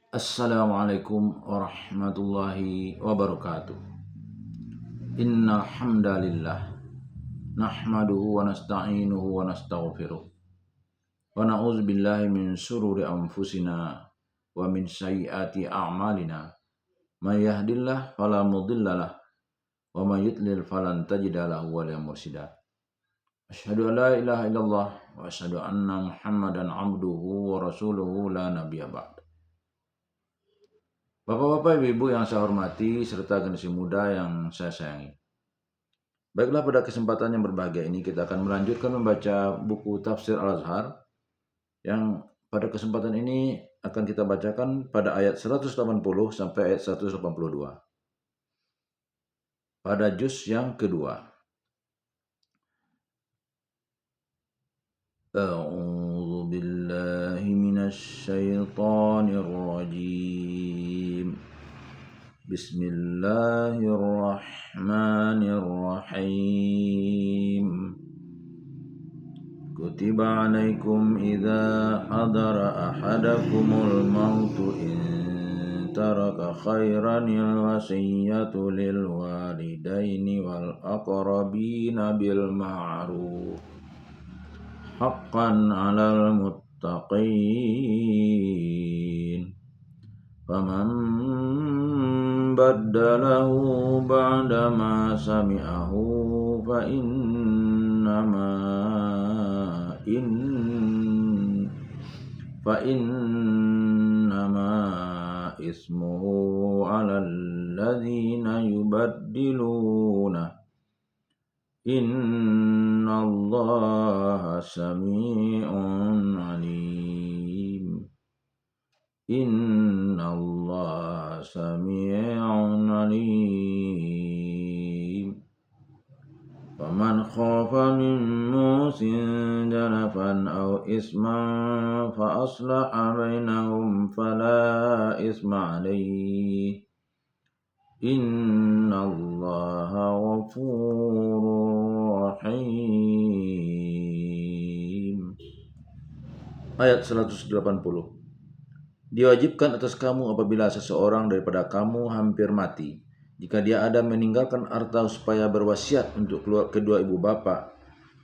Assalamualaikum warahmatullahi wabarakatuh. Innal hamdalillah nahmaduhu wa nasta'inuhu wa nastaghfiruh wa na'udzu billahi min shururi anfusina wa min sayyiati a'malina. May yahdihillahu fala mudhillalah wa may yudlil falan tajida lahu waliyan mursyida. Asyhadu an la ilaha illallah wa asyhadu anna Muhammadan abduhu wa rasuluhu la nabiyya ba'd. Bapak-bapak, ibu-ibu yang saya hormati, serta generasi muda yang saya sayangi. Baiklah, pada kesempatan yang berbahagia ini kita akan melanjutkan membaca buku Tafsir Al-Azhar yang pada kesempatan ini akan kita bacakan pada ayat 180 sampai ayat 182. Pada juz yang kedua. A'udzu billahi minasy syaithanir rajim. Bismillahirrahmanirrahim. Kutiba alaikum idza hadara ahadakumul mautu in taraka khairanil wasiyatu lil walidaini wal aqrabina bil ma'ruf haqqan 'alal muttaqin. Faman baddalahu ba'da ma sami'ahu fa innama ismuhu 'alal ladzina yubaddiluna. Innallaha sami'un 'alim. Innallaha sami'un 'alim. Faman khafa min musin janafan aw isman fa aslaha bainahum fala isma 'alaihi. Innallaha ghafurur rahim. Ayat 180. Diwajibkan atas kamu apabila seseorang daripada kamu hampir mati, jika dia ada meninggalkan harta supaya berwasiat untuk kedua ibu bapa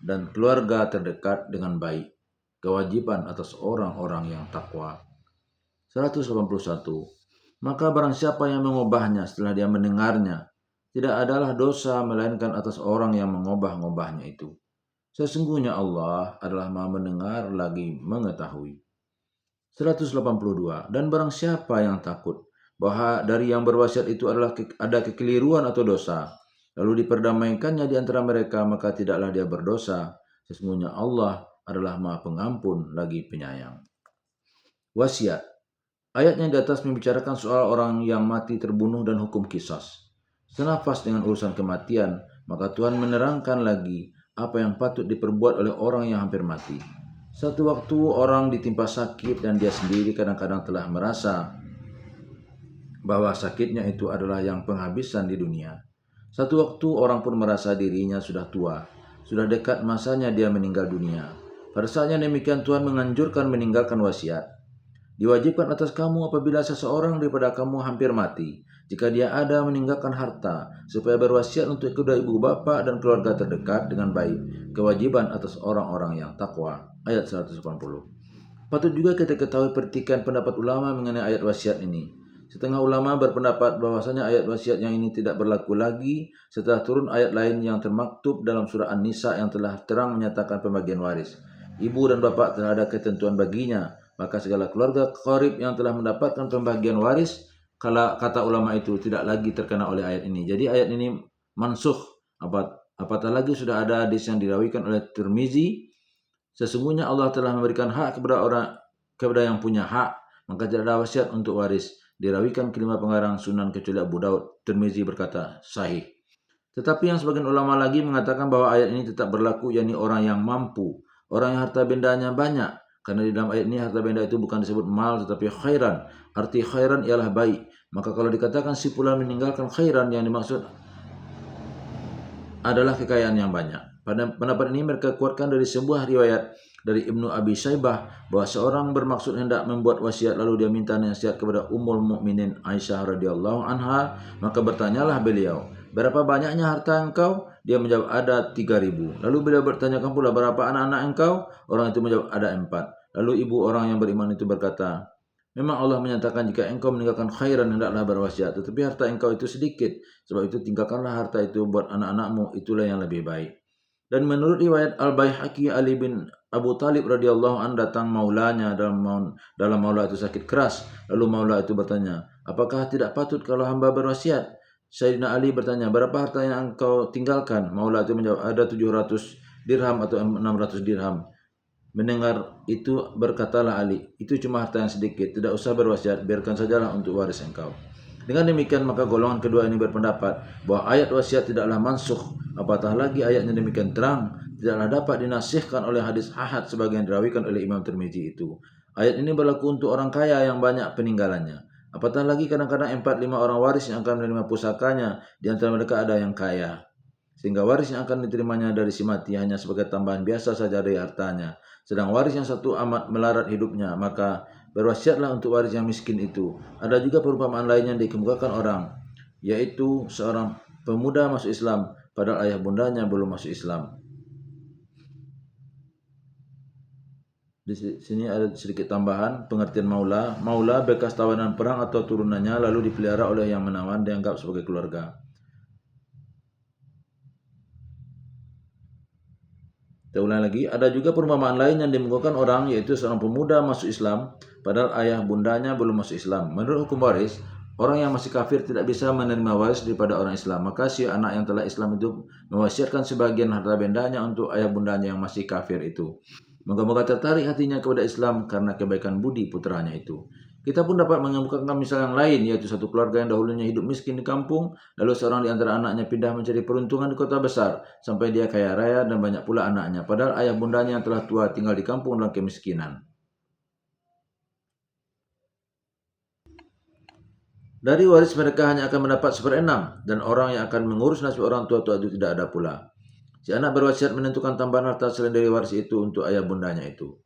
dan keluarga terdekat dengan baik. Kewajiban atas orang-orang yang takwa. 181. Maka barang siapa yang mengubahnya setelah dia mendengarnya, tidak adalah dosa melainkan atas orang yang mengubah-ngubahnya itu. Sesungguhnya Allah adalah Maha mendengar lagi mengetahui. 182. Dan barang siapa yang takut bahwa dari yang berwasiat itu ada kekeliruan atau dosa, lalu diperdamaikannya di antara mereka, maka tidaklah dia berdosa. Sesungguhnya Allah adalah Maha Pengampun lagi penyayang. Wasiat. Ayat yang di atas membicarakan soal orang yang mati terbunuh dan hukum qisas. Senafas dengan urusan kematian, maka Tuhan menerangkan lagi apa yang patut diperbuat oleh orang yang hampir mati. Satu waktu orang ditimpa sakit dan dia sendiri kadang-kadang telah merasa bahwa sakitnya itu adalah yang penghabisan di dunia. Satu waktu orang pun merasa dirinya sudah tua, sudah dekat masanya dia meninggal dunia. Pada saatnya demikian Tuhan menganjurkan meninggalkan wasiat. Diwajibkan atas kamu apabila seseorang daripada kamu hampir mati, jika dia ada meninggalkan harta, supaya berwasiat untuk kedua ibu bapa dan keluarga terdekat dengan baik. Kewajiban atas orang-orang yang takwa. Ayat 180. Patut juga kita ketahui perhatikan pendapat ulama mengenai ayat wasiat ini. Setengah ulama berpendapat bahwasanya ayat wasiat yang ini tidak berlaku lagi setelah turun ayat lain yang termaktub dalam surah An-Nisa yang telah terang menyatakan pembagian waris. Ibu dan bapak telah ada ketentuan baginya, maka segala keluarga qarib yang telah mendapatkan pembagian waris, kata ulama itu tidak lagi terkena oleh ayat ini. Jadi ayat ini mansukh. Apatah lagi sudah ada hadis yang dirawikan oleh Tirmizi, sesungguhnya Allah telah memberikan hak kepada yang punya hak, maka tidak ada wasiat untuk waris. Dirawikan kelima pengarang Sunan kecuali Abu Daud. Tirmizi berkata sahih. Tetapi yang sebagian ulama lagi mengatakan bahwa ayat ini tetap berlaku, yakni orang yang mampu, orang yang harta bendanya banyak. Karena di dalam ayat ini harta benda itu bukan disebut mal tetapi khairan. Arti khairan ialah baik. Maka kalau dikatakan si fulan meninggalkan khairan, yang dimaksud adalah kekayaan yang banyak. Pada pendapat ini mereka kuatkan dari sebuah riwayat dari Ibnu Abi Syaibah bahwa seorang bermaksud hendak membuat wasiat lalu dia minta nasihat kepada Ummul Mukminin Aisyah radhiyallahu anha, maka bertanyalah beliau, "Berapa banyaknya harta engkau?" Dia menjawab, "Ada 3.000." Lalu beliau bertanyakan pula, "Berapa anak-anak engkau?" Orang itu menjawab, "Ada 4." Lalu ibu orang yang beriman itu berkata, "Memang Allah menyatakan jika engkau meninggalkan khairan hendaklah berwasiat, tetapi harta engkau itu sedikit, sebab itu tinggalkanlah harta itu buat anak-anakmu, itulah yang lebih baik." Dan menurut riwayat Al-Baihaqi, Ali bin Abu Talib radhiyallahu an datang maulanya dalam maula itu sakit keras. Lalu maula itu bertanya, "Apakah tidak patut kalau hamba berwasiat?" Sayyidina Ali bertanya, "Berapa harta yang engkau tinggalkan?" Maula itu menjawab, "Ada 700 dirham atau 600 dirham." Mendengar itu berkatalah Ali, "Itu cuma harta yang sedikit, tidak usah berwasiat, biarkan sajalah untuk waris engkau." Dengan demikian maka golongan kedua ini berpendapat bahwa ayat wasiat tidaklah mansukh, apatah lagi ayatnya demikian terang, tidaklah dapat dinasihkan oleh hadis ahad sebagaimana dirawikan oleh Imam Tirmizi itu. Ayat ini berlaku untuk orang kaya yang banyak peninggalannya. Apatah lagi kadang-kadang 4-5 orang waris yang akan menerima pusakanya, di antara mereka ada yang kaya, sehingga waris yang akan diterimanya dari si mati hanya sebagai tambahan biasa saja dari hartanya. Sedang waris yang satu amat melarat hidupnya, maka berwasiatlah untuk waris yang miskin itu. Ada juga perumpamaan lain yang dikemukakan orang, yaitu seorang pemuda masuk Islam, padahal ayah bundanya belum masuk Islam. Di sini ada sedikit tambahan pengertian maula. Maula bekas tawanan perang atau turunannya lalu dipelihara oleh yang menawan dianggap sebagai keluarga. Kita ulang lagi, ada juga perumpamaan lain yang dimukakan orang, yaitu seorang pemuda masuk Islam, padahal ayah bundanya belum masuk Islam. Menurut hukum waris, orang yang masih kafir tidak bisa menerima waris daripada orang Islam. Maka si anak yang telah Islam itu mewasiatkan sebagian harta bendanya untuk ayah bundanya yang masih kafir itu. Moga-moga tertarik hatinya kepada Islam karena kebaikan budi putranya itu. Kita pun dapat mengemukakan misal yang lain, yaitu satu keluarga yang dahulunya hidup miskin di kampung, lalu seorang di antara anaknya pindah mencari peruntungan di kota besar, sampai dia kaya raya dan banyak pula anaknya, padahal ayah bundanya yang telah tua tinggal di kampung dalam kemiskinan. Dari waris mereka hanya akan mendapat 1/6, dan orang yang akan mengurus nasib orang tua-tua itu tidak ada pula. Si anak berwasiat menentukan tambahan harta selain dari waris itu untuk ayah bundanya itu.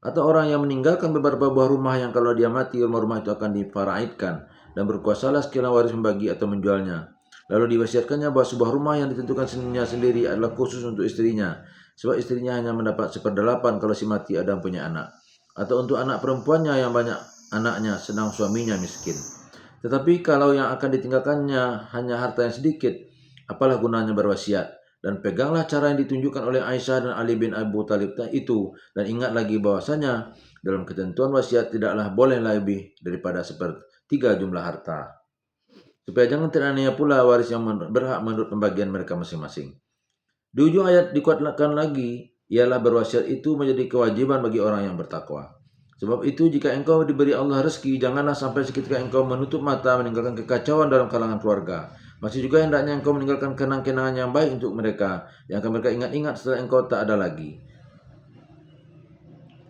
Atau orang yang meninggalkan beberapa buah rumah yang kalau dia mati rumah-rumah itu akan difaraidkan dan berkuasalah sekiranya waris membagi atau menjualnya. Lalu diwasiatkannya bahwa sebuah rumah yang ditentukan sendiri adalah khusus untuk istrinya, sebab istrinya hanya mendapat 1/8 kalau si mati ada punya anak. Atau untuk anak perempuannya yang banyak anaknya sedang suaminya miskin. Tetapi kalau yang akan ditinggalkannya hanya harta yang sedikit, apalah gunanya berwasiat? Dan peganglah cara yang ditunjukkan oleh Aisyah dan Ali bin Abu Talib itu, dan ingat lagi bahwasanya dalam ketentuan wasiat tidaklah boleh lebih daripada 1/3 jumlah harta, supaya jangan teraniaya pula waris yang berhak menurut pembagian mereka masing-masing. Di ujung ayat dikuatkan lagi, ialah berwasiat itu menjadi kewajiban bagi orang yang bertakwa. Sebab itu jika engkau diberi Allah rezeki, janganlah sampai seketika engkau menutup mata meninggalkan kekacauan dalam kalangan keluarga. Masih juga hendaknya engkau meninggalkan kenang-kenangan yang baik untuk mereka, yang akan mereka ingat-ingat setelah engkau tak ada lagi.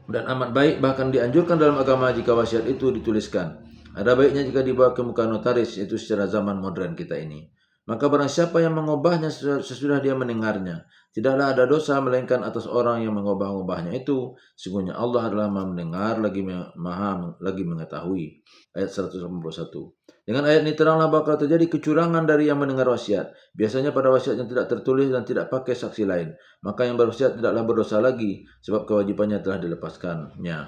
Dan amat baik bahkan dianjurkan dalam agama jika wasiat itu dituliskan. Ada baiknya jika dibawa ke muka notaris, yaitu secara zaman modern kita ini. Maka barang siapa yang mengubahnya sesudah dia mendengarnya, tidaklah ada dosa melainkan atas orang yang mengubah-ubahnya itu. Sesungguhnya Allah adalah Maha mendengar lagi mengetahui. Ayat 181. Dengan ayat ini teranglah bakal terjadi kecurangan dari yang mendengar wasiat. Biasanya pada wasiat yang tidak tertulis dan tidak pakai saksi lain, maka yang berwasiat tidaklah berdosa lagi, sebab kewajibannya telah dilepaskannya.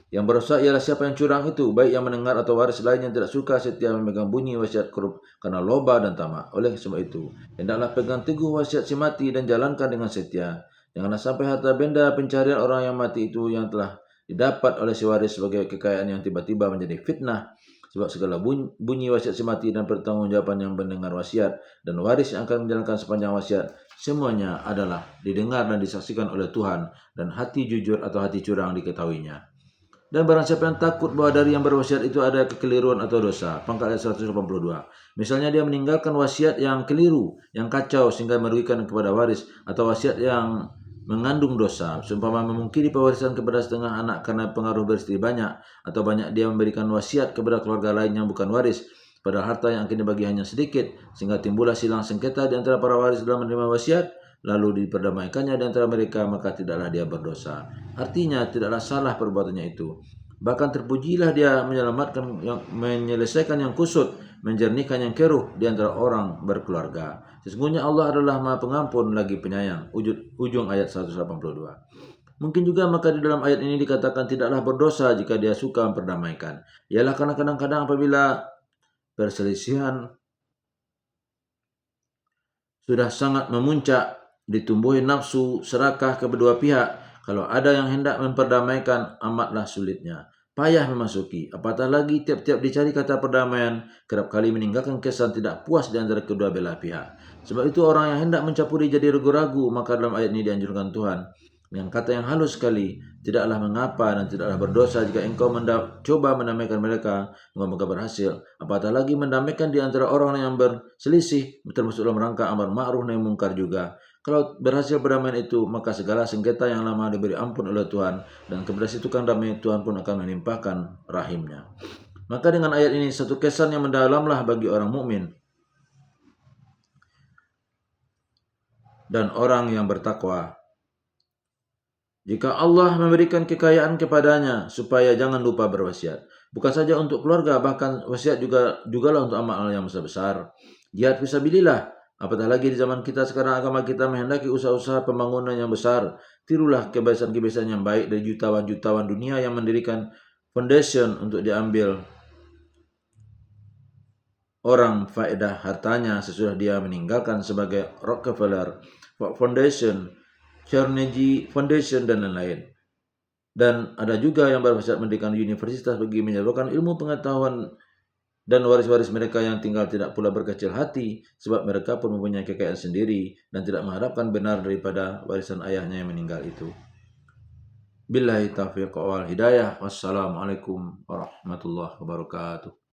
Yang berdosa ialah siapa yang curang itu, baik yang mendengar atau waris lain yang tidak suka setia memegang bunyi wasiat korup karena loba dan tamak. Oleh sebab itu, hendaklah pegang teguh wasiat si mati dan jalankan dengan setia. Janganlah sampai harta benda pencarian orang yang mati itu yang telah didapat oleh si waris sebagai kekayaan yang tiba-tiba menjadi fitnah. Sebab segala bunyi wasiat si mati dan pertanggungjawaban yang mendengar wasiat dan waris yang akan menjalankan sepanjang wasiat, semuanya adalah didengar dan disaksikan oleh Tuhan, dan hati jujur atau hati curang diketahuinya. Dan barang siapa yang takut bahwa dari yang berwasiat itu ada kekeliruan atau dosa, pangkat ayat 182. Misalnya dia meninggalkan wasiat yang keliru, yang kacau sehingga merugikan kepada waris, atau wasiat yang mengandung dosa, seumpama memungkiri pewarisan kepada setengah anak karena pengaruh beristri banyak, atau banyak dia memberikan wasiat kepada keluarga lain yang bukan waris, padahal harta yang akan dibagi hanya sedikit, sehingga timbullah silang sengketa di antara para waris dalam menerima wasiat. lalu diperdamaikannya di antara mereka, maka tidaklah dia berdosa. Artinya tidaklah salah perbuatannya itu. Bahkan terpujilah dia menyelesaikan yang kusut, menjernihkan yang keruh di antara orang berkeluarga. Sesungguhnya Allah adalah Maha Pengampun lagi penyayang. Ujung ayat 182. Mungkin juga maka di dalam ayat ini dikatakan tidaklah berdosa jika dia suka memperdamaikan. Ialah karena kadang-kadang apabila perselisihan sudah sangat memuncak, ditumbuhi nafsu serakah kedua pihak, kalau ada yang hendak memperdamaikan, amatlah sulitnya. Payah memasuki, apatah lagi tiap-tiap dicari kata perdamaian, kerap kali meninggalkan kesan tidak puas di antara kedua belah pihak. Sebab itu orang yang hendak mencampuri jadi ragu-ragu, maka dalam ayat ini dianjurkan Tuhan dengan kata yang halus sekali, tidaklah mengapa dan tidaklah berdosa jika engkau coba mendamaikan mereka, moga-moga berhasil. Apatah lagi mendamaikan di antara orang yang berselisih, termasuk dalam rangka amar ma'ruf nahi mungkar juga. Kalau berhasil perdamaian itu, maka segala sengketa yang lama diberi ampun oleh Tuhan, dan kepada si tukang damai Tuhan pun akan melimpahkan rahimnya. Maka dengan ayat ini satu kesan yang mendalamlah bagi orang mukmin dan orang yang bertakwa. Jika Allah memberikan kekayaan kepadanya, supaya jangan lupa berwasiat. Bukan saja untuk keluarga, bahkan wasiat jugalah untuk amal yang besar-besar. Jihad fisabilillah. Apatah lagi di zaman kita sekarang, agama kita menghendaki usaha-usaha pembangunan yang besar. Tirulah kebiasaan-kebiasaan yang baik dari jutawan-jutawan dunia yang mendirikan foundation untuk diambil orang faedah hartanya sesudah dia meninggalkan, sebagai Rockefeller Foundation, Carnegie Foundation, dan lain-lain. Dan ada juga yang berwasiat mendirikan universitas bagi menyalurkan ilmu pengetahuan dan waris-waris mereka yang tinggal tidak pula berkecil hati, sebab mereka pun mempunyai kekayaan sendiri dan tidak mengharapkan benar daripada warisan ayahnya yang meninggal itu. Billahi taufiq wal hidayah. Wassalamualaikum warahmatullahi wabarakatuh.